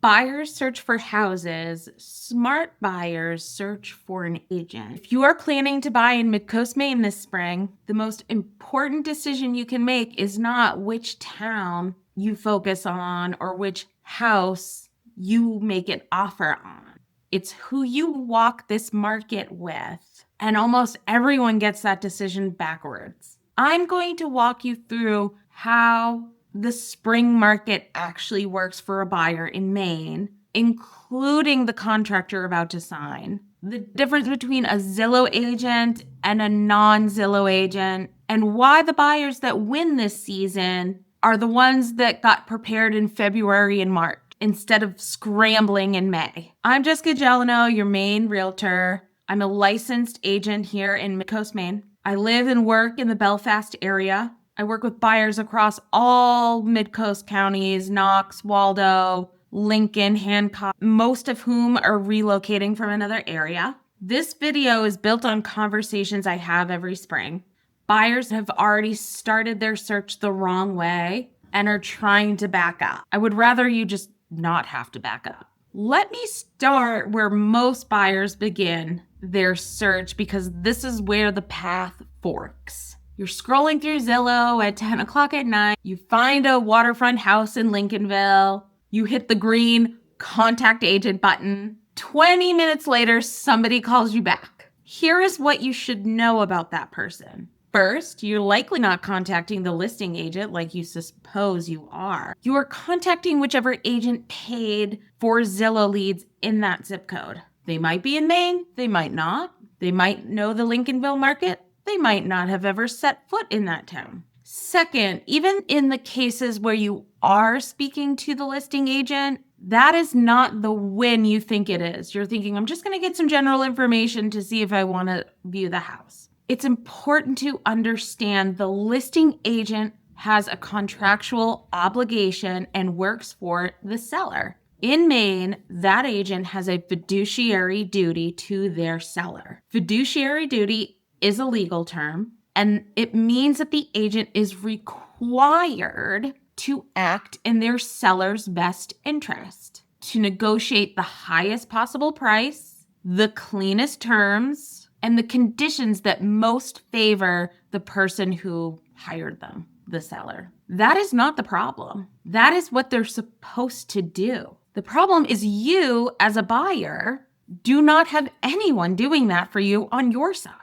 Buyers search for houses. Smart buyers search for an agent. If you are planning to buy in Midcoast Maine this spring, the most important decision you can make is not which town you focus on or which house you make an offer on. It's who you walk this market with. And almost everyone gets that decision backwards. I'm going to walk you through how the spring market actually works for a buyer in Maine, including the contract you're about to sign, the difference between a Zillow agent and a non-Zillow agent, and why the buyers that win this season are the ones that got prepared in February and March instead of scrambling in May. I'm Jessica Gelineau, your Maine realtor. I'm a licensed agent here in Midcoast Maine. I live and work in the Belfast area. I work with buyers across all Midcoast counties, Knox, Waldo, Lincoln, Hancock, most of whom are relocating from another area. This video is built on conversations I have every spring. Buyers have already started their search the wrong way and are trying to back up. I would rather you just not have to back up. Let me start where most buyers begin their search because this is where the path forks. You're scrolling through Zillow at 10 o'clock at night. You find a waterfront house in Lincolnville. You hit the green contact agent button. 20 minutes later, somebody calls you back. Here is what you should know about that person. First, you're likely not contacting the listing agent like you suppose you are. You are contacting whichever agent paid for Zillow leads in that zip code. They might be in Maine, they might not. They might know the Lincolnville market. They might not have ever set foot in that town. Second, even in the cases where you are speaking to the listing agent, that is not the win you think it is. You're thinking, I'm just going to get some general information to see if I want to view the house. It's important to understand the listing agent has a contractual obligation and works for the seller. In Maine, that agent has a fiduciary duty to their seller. Fiduciary duty is a legal term, and it means that the agent is required to act in their seller's best interest, to negotiate the highest possible price, the cleanest terms, and the conditions that most favor the person who hired them, the seller. That is not the problem. That is what they're supposed to do. The problem is you, as a buyer, do not have anyone doing that for you on your side.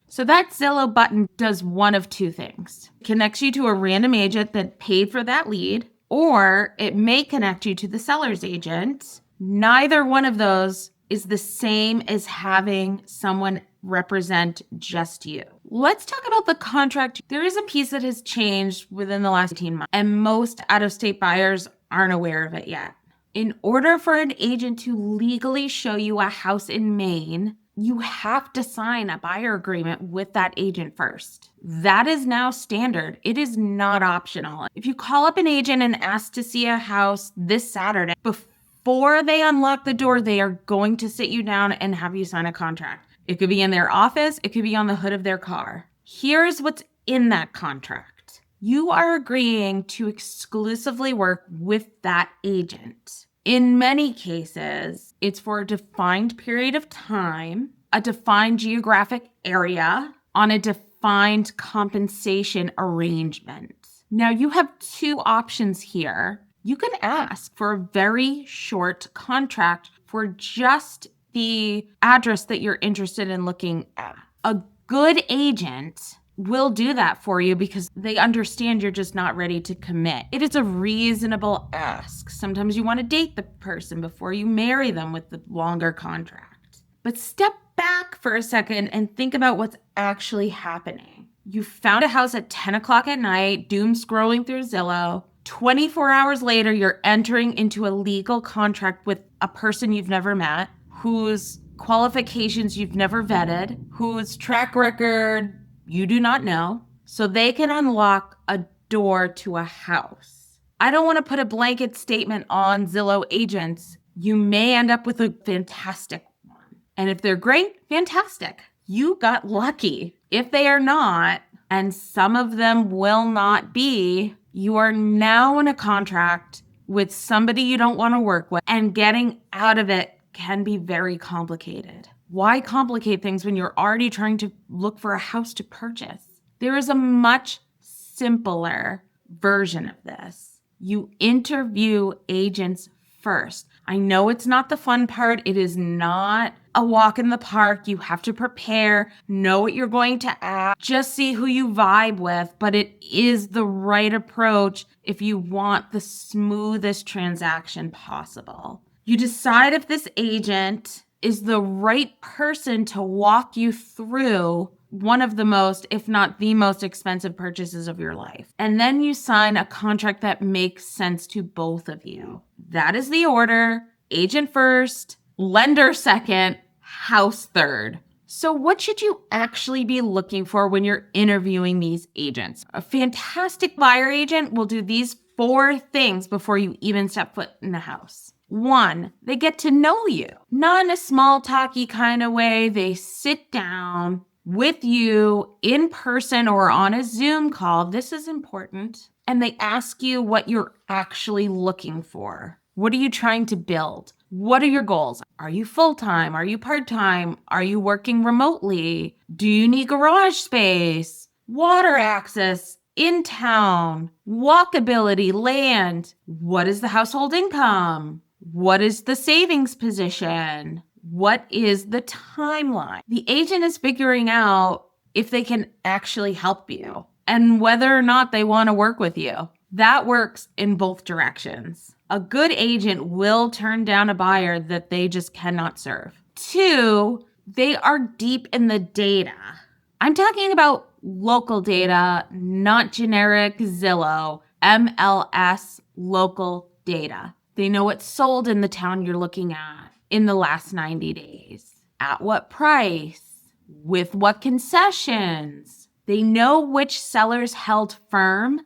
So that Zillow button does one of two things. It connects you to a random agent that paid for that lead, or it may connect you to the seller's agent. Neither one of those is the same as having someone represent just you. Let's talk about the contract. There is a piece that has changed within the last 18 months, and most out-of-state buyers aren't aware of it yet. In order for an agent to legally show you a house in Maine, you have to sign a buyer agreement with that agent first. That is now standard. It is not optional. If you call up an agent and ask to see a house this Saturday, before they unlock the door, they are going to sit you down and have you sign a contract. It could be in their office. It could be on the hood of their car. Here's what's in that contract. You are agreeing to exclusively work with that agent. In many cases, it's for a defined period of time, a defined geographic area, on a defined compensation arrangement. Now, you have two options here. You can ask for a very short contract for just the address that you're interested in looking at. A good agent will do that for you because they understand you're just not ready to commit. It is a reasonable ask. Sometimes you want to date the person before you marry them with the longer contract. But step back for a second and think about what's actually happening. You found a house at 10 o'clock at night, doom scrolling through Zillow. 24 hours later, you're entering into a legal contract with a person you've never met, whose qualifications you've never vetted, whose track record you do not know, so they can unlock a door to a house. I don't want to put a blanket statement on Zillow agents. You may end up with a fantastic one. And if they're great, fantastic. You got lucky. If they are not, and some of them will not be, you are now in a contract with somebody you don't want to work with, and getting out of it can be very complicated. Why complicate things when you're already trying to look for a house to purchase? There is a much simpler version of this. You interview agents first. I know it's not the fun part. It is not a walk in the park. You have to prepare, know what you're going to ask, just see who you vibe with, but it is the right approach if you want the smoothest transaction possible. You decide if this agent is the right person to walk you through one of the most, if not the most expensive purchases of your life. And then you sign a contract that makes sense to both of you. That is the order. Agent first, lender second, house third. So what should you actually be looking for when you're interviewing these agents? A fantastic buyer agent will do these 4 things before you even step foot in the house. 1, they get to know you. Not in a small talky kind of way. They sit down with you in person or on a Zoom call. This is important. And they ask you what you're actually looking for. What are you trying to build? What are your goals? Are you full-time? Are you part-time? Are you working remotely? Do you need garage space? Water access? In town? Walkability? Land? What is the household income? What is the savings position? What is the timeline? The agent is figuring out if they can actually help you and whether or not they want to work with you. That works in both directions. A good agent will turn down a buyer that they just cannot serve. 2, they are deep in the data. I'm talking about local data, not generic Zillow, MLS local data. They know what's sold in the town you're looking at in the last 90 days. At what price? With what concessions? They know which sellers held firm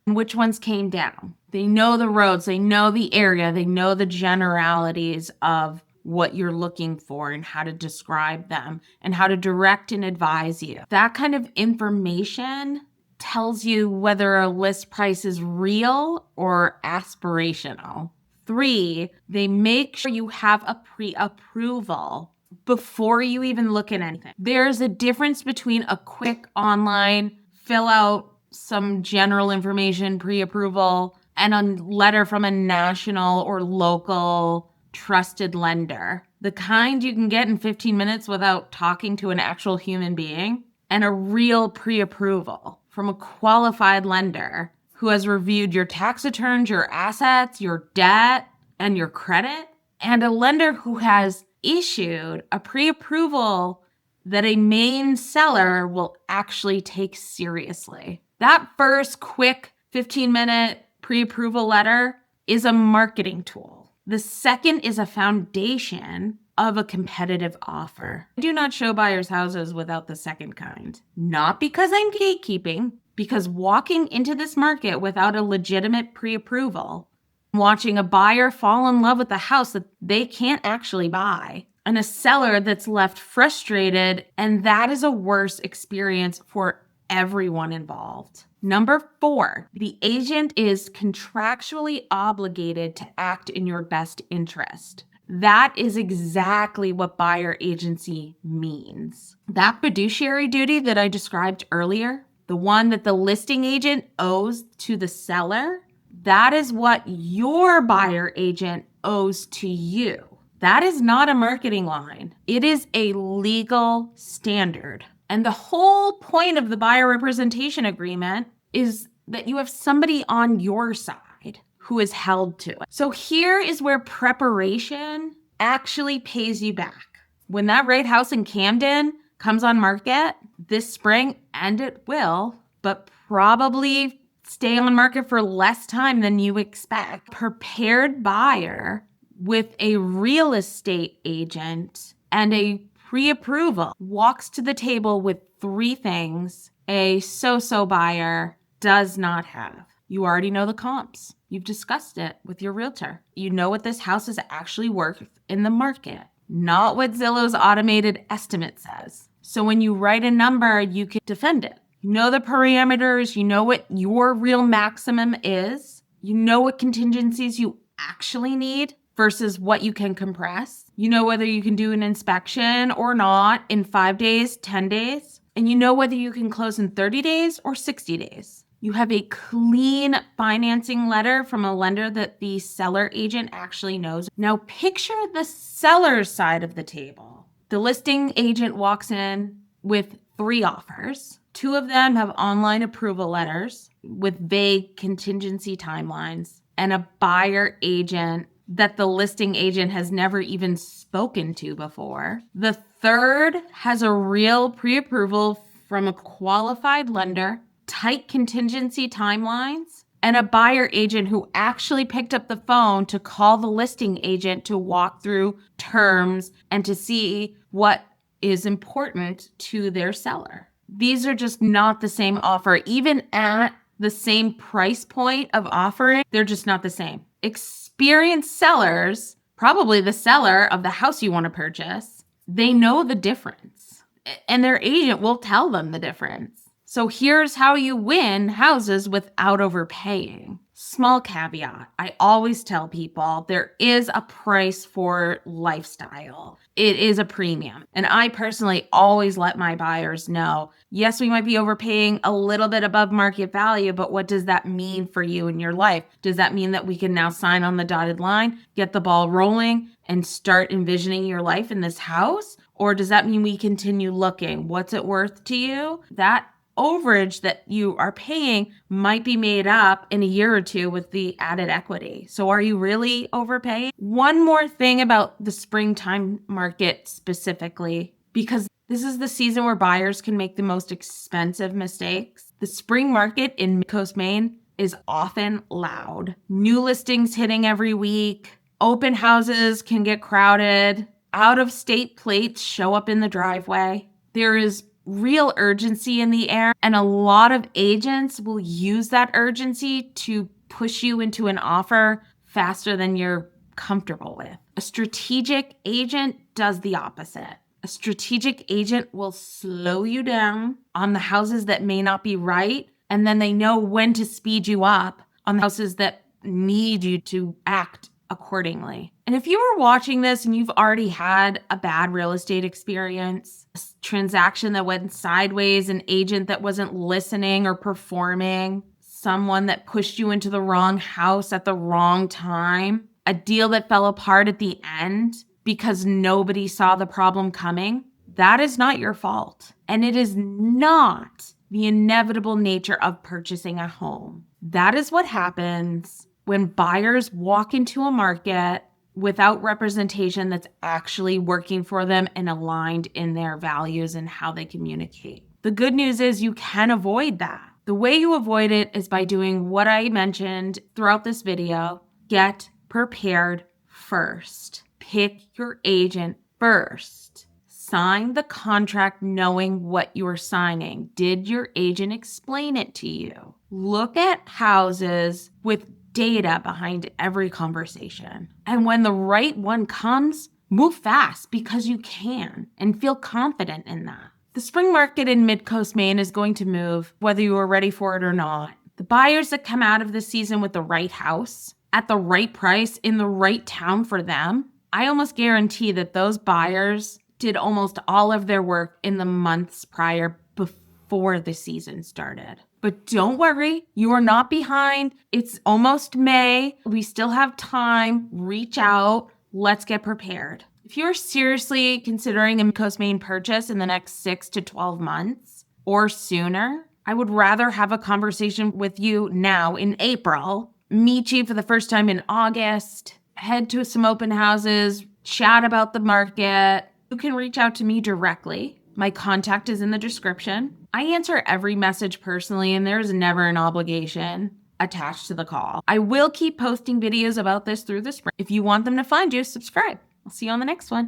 and which ones came down. They know the roads. They know the area. They know the generalities of what you're looking for and how to describe them and how to direct and advise you. That kind of information tells you whether a list price is real or aspirational. 3, they make sure you have a pre-approval before you even look at anything. There's a difference between a quick online fill out some general information pre-approval and a letter from a national or local trusted lender. The kind you can get in 15 minutes without talking to an actual human being, and a real pre-approval from a qualified lender who has reviewed your tax returns, your assets, your debt, and your credit, and a lender who has issued a pre-approval that a Maine seller will actually take seriously. That first quick 15-minute pre-approval letter is a marketing tool. The second is a foundation of a competitive offer. I do not show buyers houses without the second kind. Not because I'm gatekeeping, because walking into this market without a legitimate pre-approval, watching a buyer fall in love with a house that they can't actually buy, and a seller that's left frustrated, and that is a worse experience for everyone involved. Number 4, the agent is contractually obligated to act in your best interest. That is exactly what buyer agency means. That fiduciary duty that I described earlier, the one that the listing agent owes to the seller, that is what your buyer agent owes to you. That is not a marketing line. It is a legal standard. And the whole point of the buyer representation agreement is that you have somebody on your side who is held to it. So here is where preparation actually pays you back. When that right house in Camden comes on market this spring, and it will, but probably stay on market for less time than you expect, prepared buyer with a real estate agent and a pre-approval walks to the table with 3 things a so-so buyer does not have. You already know the comps. You've discussed it with your realtor. You know what this house is actually worth in the market, not what Zillow's automated estimate says. So when you write a number, you can defend it. You know the parameters. You know what your real maximum is. You know what contingencies you actually need versus what you can compress. You know whether you can do an inspection or not in 5 days, 10 days, and you know whether you can close in 30 days or 60 days. You have a clean financing letter from a lender that the seller agent actually knows. Now picture the seller's side of the table. The listing agent walks in with 3 offers. 2 of them have online approval letters with vague contingency timelines, and a buyer agent that the listing agent has never even spoken to before. The third has a real pre-approval from a qualified lender, tight contingency timelines, and a buyer agent who actually picked up the phone to call the listing agent to walk through terms and to see what is important to their seller. These are just not the same offer. Even at the same price point of offering, they're just not the same. Experienced sellers, probably the seller of the house you want to purchase, they know the difference, and their agent will tell them the difference. So here's how you win houses without overpaying. Small caveat. I always tell people there is a price for lifestyle. It is a premium. And I personally always let my buyers know, yes, we might be overpaying a little bit above market value, but what does that mean for you in your life? Does that mean that we can now sign on the dotted line, get the ball rolling, and start envisioning your life in this house? Or does that mean we continue looking? What's it worth to you? That overage that you are paying might be made up in a year or two with the added equity. So are you really overpaying? One more thing about the springtime market specifically, because this is the season where buyers can make the most expensive mistakes. The spring market in Midcoast Maine is often loud. New listings hitting every week. Open houses can get crowded. Out-of-state plates show up in the driveway. There is real urgency in the air, and a lot of agents will use that urgency to push you into an offer faster than you're comfortable with. A strategic agent does the opposite. A strategic agent will slow you down on the houses that may not be right, and then they know when to speed you up on the houses that need you to act accordingly. And if you are watching this and you've already had a bad real estate experience, a transaction that went sideways, an agent that wasn't listening or performing, someone that pushed you into the wrong house at the wrong time, a deal that fell apart at the end because nobody saw the problem coming, that is not your fault. And it is not the inevitable nature of purchasing a home. That is what happens when buyers walk into a market without representation that's actually working for them and aligned in their values and how they communicate. The good news is you can avoid that. The way you avoid it is by doing what I mentioned throughout this video. Get prepared first. Pick your agent first. Sign the contract knowing what you're signing. Did your agent explain it to you? Look at houses with data behind every conversation. And when the right one comes, move fast because you can and feel confident in that. The spring market in Midcoast Maine is going to move whether you are ready for it or not. The buyers that come out of the season with the right house, at the right price, in the right town for them, I almost guarantee that those buyers did almost all of their work in the months prior before the season started. But don't worry, you are not behind. It's almost May. We still have time. Reach out. Let's get prepared. If you're seriously considering a Midcoast Maine purchase in the next 6 to 12 months or sooner, I would rather have a conversation with you now in April, meet you for the first time in August, head to some open houses, chat about the market. You can reach out to me directly. My contact is in the description. I answer every message personally, and there's never an obligation attached to the call. I will keep posting videos about this through the spring. If you want them to find you, subscribe. I'll see you on the next one.